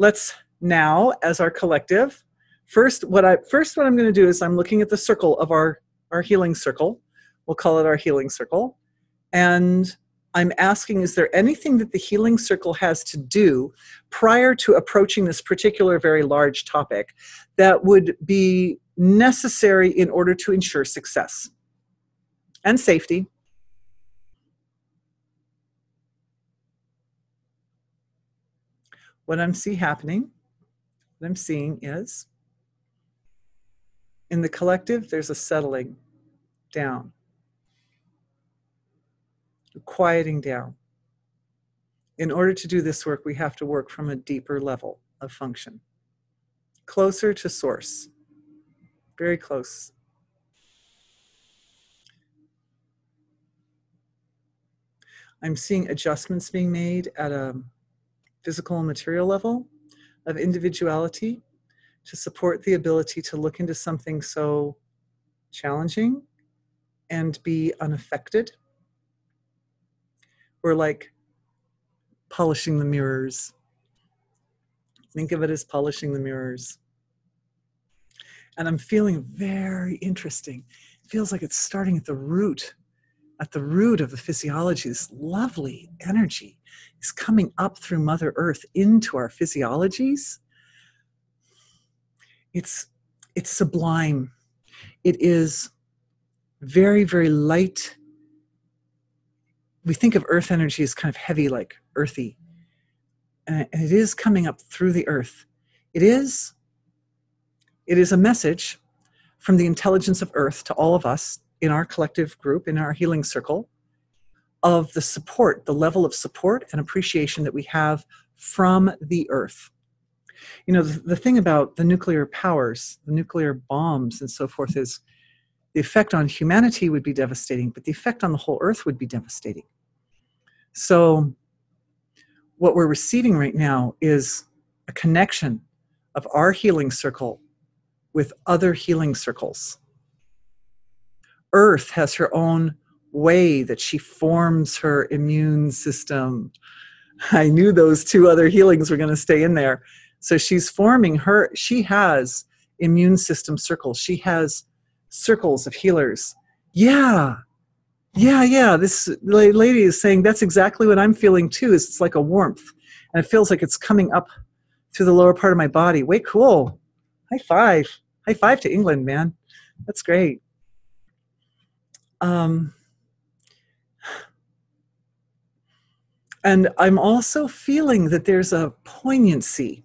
let's now, as our collective, first what I'm going to do is I'm looking at the circle of our healing circle. We'll call it our healing circle. And I'm asking, is there anything that the healing circle has to do prior to approaching this particular very large topic that would be necessary in order to ensure success and safety? What I'm seeing is, in the collective, there's a settling down, a quieting down. In order to do this work, we have to work from a deeper level of function, closer to source, very close. I'm seeing adjustments being made at a physical and material level of individuality to support the ability to look into something so challenging and be unaffected. We're like polishing the mirrors. Think of it as polishing the mirrors. And I'm feeling very interesting. It feels like it's starting at the root of the physiology. This lovely energy is coming up through Mother Earth into our physiologies. It's sublime. It is very, very light. We think of earth energy as kind of heavy, like earthy. And it is coming up through the earth. It is a message from the intelligence of earth to all of us in our collective group, in our healing circle, of the support, the level of support and appreciation that we have from the earth. You know, the thing about the nuclear powers, the nuclear bombs and so forth, is the effect on humanity would be devastating, but the effect on the whole earth would be devastating. So what we're receiving right now is a connection of our healing circle with other healing circles. Earth has her own way that she forms her immune system. I knew those two other healings were going to stay in there. So she's forming she has immune system circles. She has circles of healers. Yeah. This lady is saying that's exactly what I'm feeling too. Is it's like a warmth. And it feels like it's coming up through the lower part of my body. Way cool. High five. High five to England, man. That's great. And I'm also feeling that there's a poignancy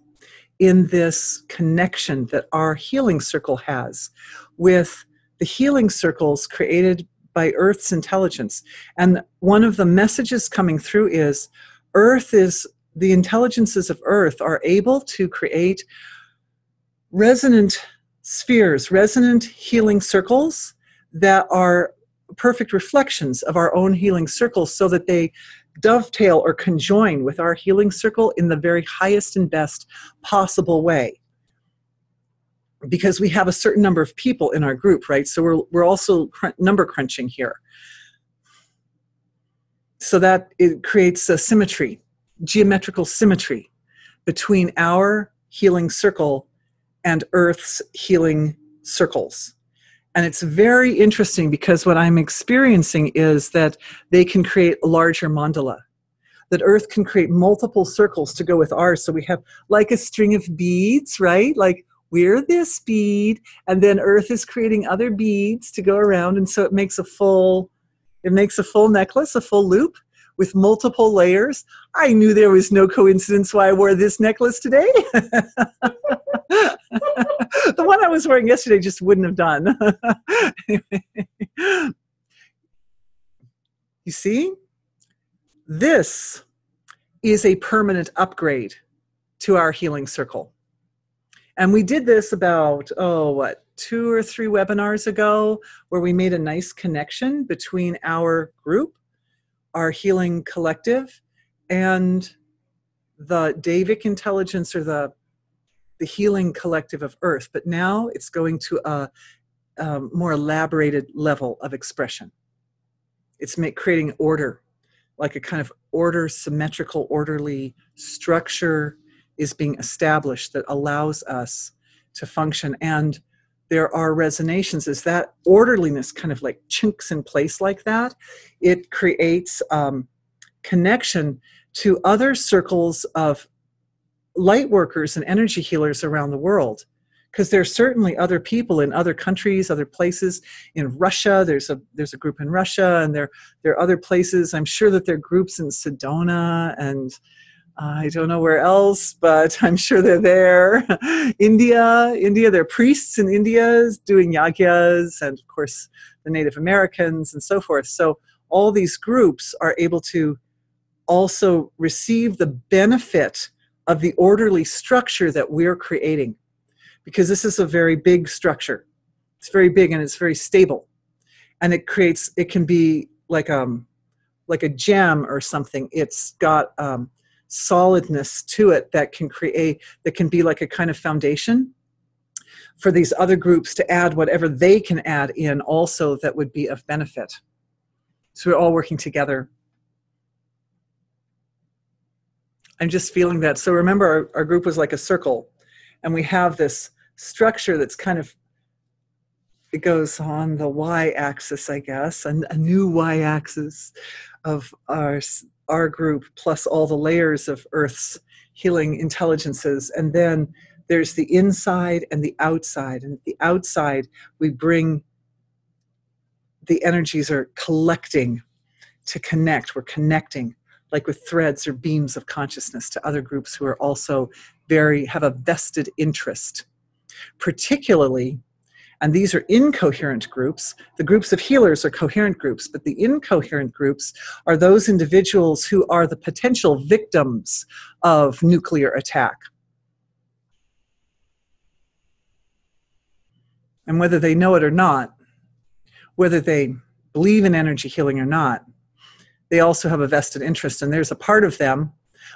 in this connection that our healing circle has with the healing circles created by Earth's intelligence. And one of the messages coming through is the intelligences of Earth are able to create resonant spheres, resonant healing circles that are perfect reflections of our own healing circles, so that they dovetail or conjoin with our healing circle in the very highest and best possible way. Because we have a certain number of people in our group, right? So we're also number crunching here. So that it creates a symmetry, geometrical symmetry between our healing circle and Earth's healing circles. And it's very interesting because what I'm experiencing is that they can create a larger mandala, that Earth can create multiple circles to go with ours. So we have like a string of beads, right? Like we're this bead, and then Earth is creating other beads to go around. And so it makes a full necklace, a full loop with multiple layers. I knew there was no coincidence why I wore this necklace today. The one I was wearing yesterday just wouldn't have done. Anyway. You see, this is a permanent upgrade to our healing circle. And we did this about, 2 or 3 webinars ago, where we made a nice connection between our group, our healing collective, and the Davic intelligence, or the healing collective of Earth. But now it's going to a more elaborated level of expression. It's creating order, like a kind of order, symmetrical, orderly structure is being established that allows us to function. And there are resonations. As that orderliness kind of like chinks in place like that, it creates connection to other circles of light workers and energy healers around the world. Because there's certainly other people in other countries, other places. In Russia, there's a group in Russia, and there are other places. I'm sure that there are groups in Sedona, and I don't know where else, but I'm sure they're there. India, there are priests in India doing yagyas, and of course the Native Americans and so forth. So all these groups are able to also receive the benefit of the orderly structure that we're creating. Because this is a very big structure. It's very big and it's very stable. And it can be like a gem or something. It's got solidness to it that can be like a kind of foundation for these other groups to add whatever they can add in also that would be of benefit. So we're all working together. I'm just feeling that. So remember, our group was like a circle, and we have this structure that's kind of, it goes on the y-axis, I guess, and a new y-axis of our group, plus all the layers of Earth's healing intelligences. And then there's the inside and the outside. And the outside, we bring, the energies are collecting to connect. We're connecting like with threads or beams of consciousness to other groups who are also have a vested interest. Particularly, and these are incoherent groups, the groups of healers are coherent groups, but the incoherent groups are those individuals who are the potential victims of nuclear attack. And whether they know it or not, whether they believe in energy healing or not, they also have a vested interest. And there's a part of them,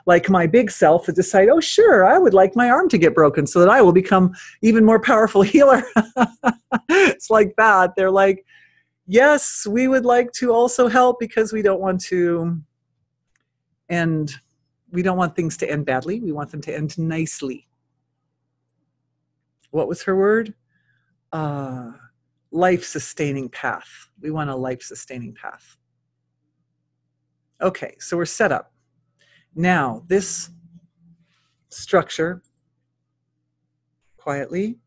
like my big self, that decide, oh, sure, I would like my arm to get broken so that I will become even more powerful healer. It's like that. They're like, yes, we would like to also help because we don't want to end, we don't want things to end badly. We want them to end nicely. What was her word? Life-sustaining path. We want a life-sustaining path. Okay, so we're set up. Now, this structure, quietly,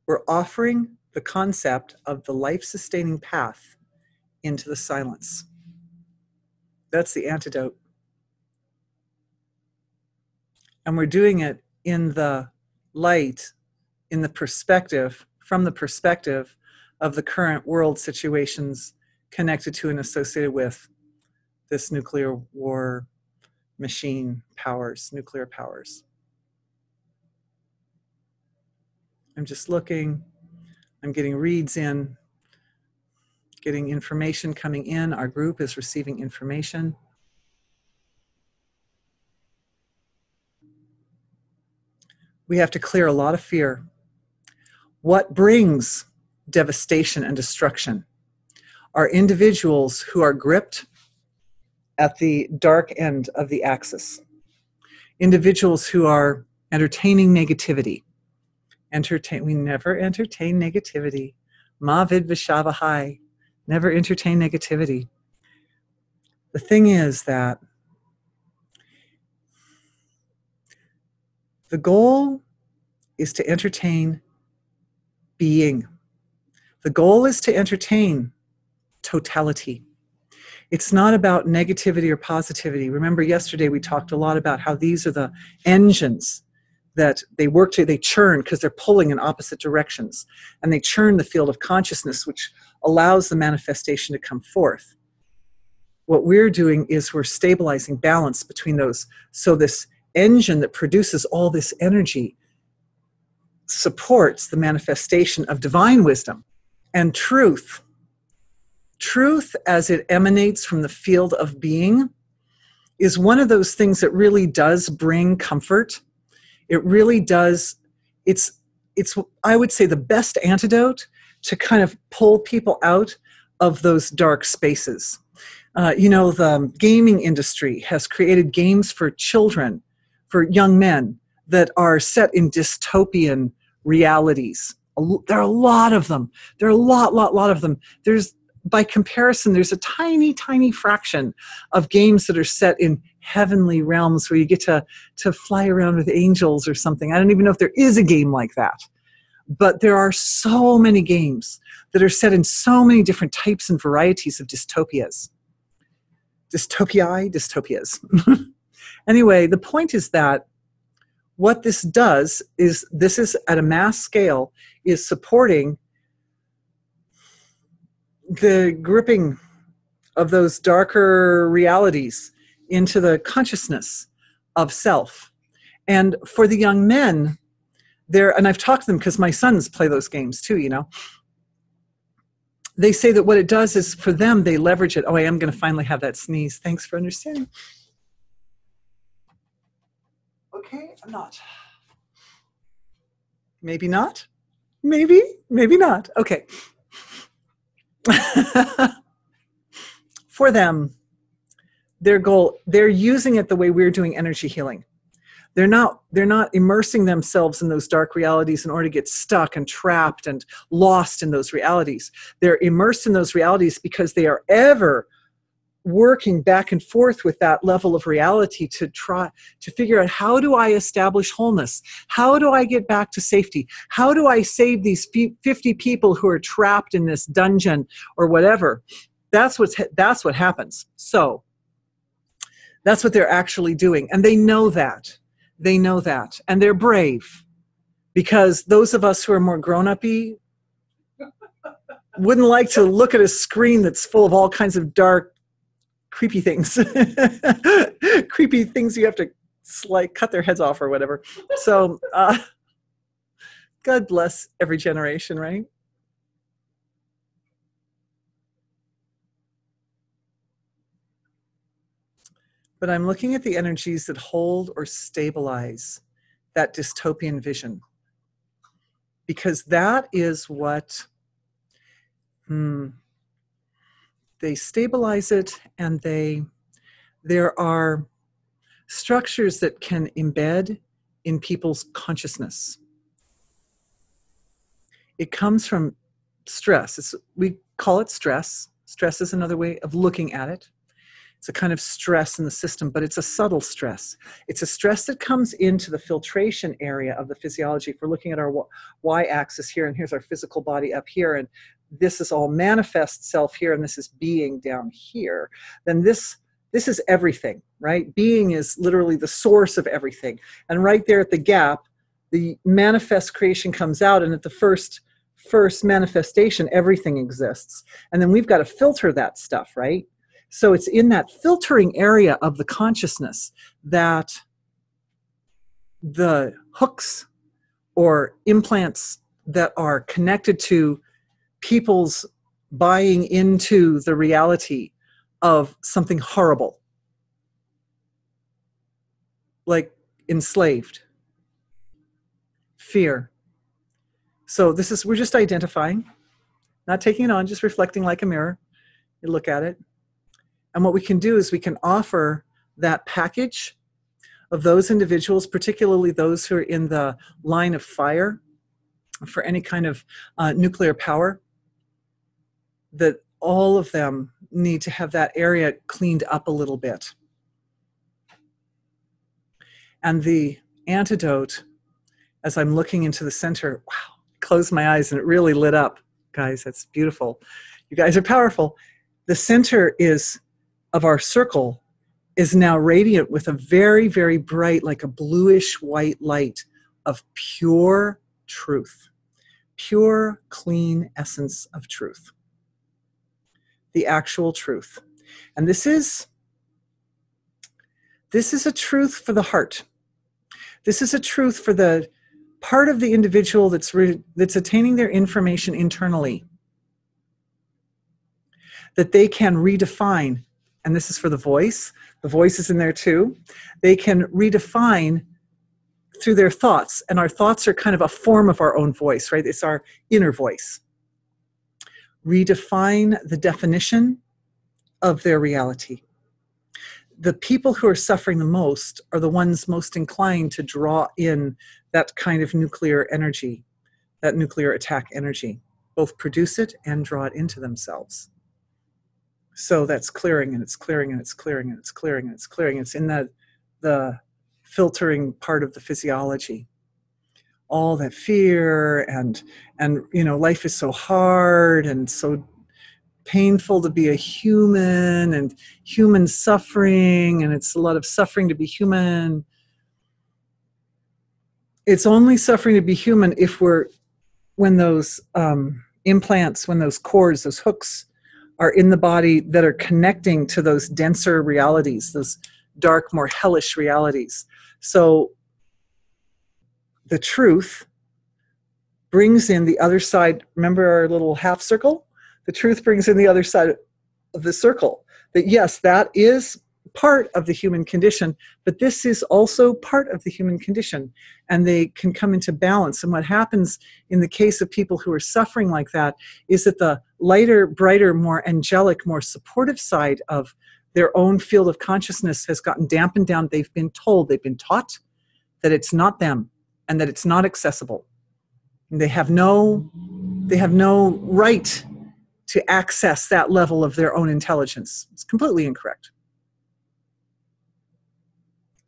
we're offering the concept of the life-sustaining path into the silence. That's the antidote. And we're doing it in the light, in the perspective, from the perspective of the current world situations connected to and associated with this nuclear war machine powers, nuclear powers. I'm just looking, I'm getting reads in, getting information coming in. Our group is receiving information. We have to clear a lot of fear. What brings devastation and destruction are individuals who are gripped at the dark end of the axis. Individuals who are entertaining negativity. We never entertain negativity. Mavid Vishavahai. Never entertain negativity. The thing is that the goal is to entertain being. The goal is to entertain totality. It's not about negativity or positivity. Remember yesterday we talked a lot about how these are the engines that they churn because they're pulling in opposite directions. And they churn the field of consciousness, which allows the manifestation to come forth. What we're doing is we're stabilizing balance between those. So this engine that produces all this energy supports the manifestation of divine wisdom and truth. Truth, as it emanates from the field of being, is one of those things that really does bring comfort. It really does. It's I would say, the best antidote to kind of pull people out of those dark spaces. The gaming industry has created games for children, for young men, that are set in dystopian realities. There are a lot of them. There are a lot of them. By comparison, there's a tiny, tiny fraction of games that are set in heavenly realms where you get to fly around with angels or something. I don't even know if there is a game like that. But there are so many games that are set in so many different types and varieties of dystopias. Dystopias. Anyway, the point is that what this does is, this is at a mass scale, is supporting the gripping of those darker realities into the consciousness of self. And for the young men, and I've talked to them because my sons play those games too, you know. They say that what it does is, for them, they leverage it. Oh, I am going to finally have that sneeze. Thanks for understanding. Okay, I'm not. Maybe not. Maybe not. Okay. For them, their goal, they're using it the way we're doing energy healing. They're not immersing themselves in those dark realities in order to get stuck and trapped and lost in those realities. They're immersed in those realities because they are ever working back and forth with that level of reality to try to figure out, how do I establish wholeness? How do I get back to safety? How do I save these 50 people who are trapped in this dungeon or whatever? That's what happens. So that's what they're actually doing. And they know that. They know that. And they're brave, because those of us who are more grown-up-y wouldn't like to look at a screen that's full of all kinds of dark, creepy things. Creepy things you have to cut their heads off or whatever. So God bless every generation, right? But I'm looking at the energies that hold or stabilize that dystopian vision, because that is what they stabilize it, and there are structures that can embed in people's consciousness. It comes from stress. We call it stress. Stress is another way of looking at it. It's a kind of stress in the system, but it's a subtle stress. It's a stress that comes into the filtration area of the physiology. If we're looking at our y-axis here, and here's our physical body up here, and this is all manifest self here, and this is being down here, then this is everything, right? Being is literally the source of everything. And right there at the gap, the manifest creation comes out, and at the first manifestation, everything exists. And then we've got to filter that stuff, right? So it's in that filtering area of the consciousness that the hooks or implants that are connected to people's buying into the reality of something horrible, like enslaved, fear. So we're just identifying, not taking it on, just reflecting like a mirror. You look at it. And what we can do is we can offer that package of those individuals, particularly those who are in the line of fire for any kind of nuclear power, that all of them need to have that area cleaned up a little bit. And the antidote, as I'm looking into the center, wow, closed my eyes and it really lit up. Guys, that's beautiful. You guys are powerful. The center of our circle is now radiant with a very, very bright, like a bluish white light of pure truth, pure, clean essence of truth, the actual truth. And this is a truth for the heart. This is a truth for the part of the individual that's attaining their information internally, that they can redefine. And this is for the voice. The voice is in there too. They can redefine through their thoughts. And our thoughts are kind of a form of our own voice, right? It's our inner voice. Redefine the definition of their reality. the people who are suffering the most are the ones most inclined to draw in that kind of nuclear energy, that nuclear attack energy, both produce it and draw it into themselves. So that's clearing, and it's clearing, and it's clearing, and it's clearing, and it's clearing. It's in the filtering part of the physiology. All that fear and life is so hard and so painful to be a human, and human suffering, and it's a lot of suffering to be human. It's only suffering to be human if when those implants, when those cords, those hooks are in the body that are connecting to those denser realities, those dark, more hellish realities. So the truth brings in the other side. Remember our little half circle? The truth brings in the other side of the circle. That yes, that is part of the human condition, but this is also part of the human condition, and they can come into balance. And what happens in the case of people who are suffering like that is that the lighter, brighter, more angelic, more supportive side of their own field of consciousness has gotten dampened down. They've been told, they've been taught that it's not them and that it's not accessible. And they have no right to access that level of their own intelligence. It's completely incorrect.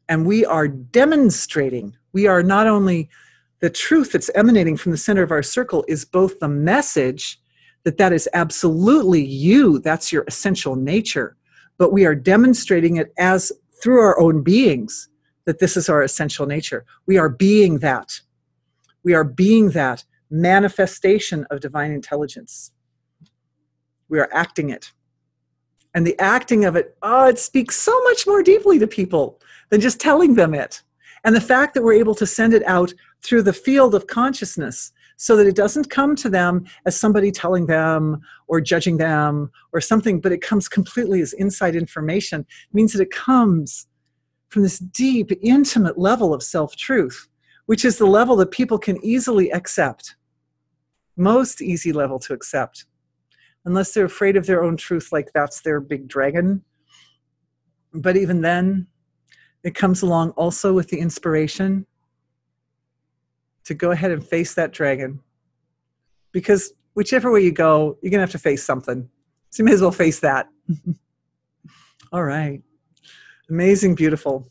And we are demonstrating, we are not only the truth that's emanating from the center of our circle is both the message that is absolutely you, that's your essential nature, but we are demonstrating it as through our own beings, that this is our essential nature. We are being that. We are being that manifestation of divine intelligence. We are acting it. And the acting of it, it speaks so much more deeply to people than just telling them it. And the fact that we're able to send it out through the field of consciousness so that it doesn't come to them as somebody telling them or judging them or something, but it comes completely as inside information, means that it comes from this deep, intimate level of self-truth, which is the level that people can easily accept. Most easy level to accept. Unless they're afraid of their own truth, like that's their big dragon. But even then, it comes along also with the inspiration to go ahead and face that dragon. Because whichever way you go, you're going to have to face something. So you may as well face that. All right. Amazing, beautiful.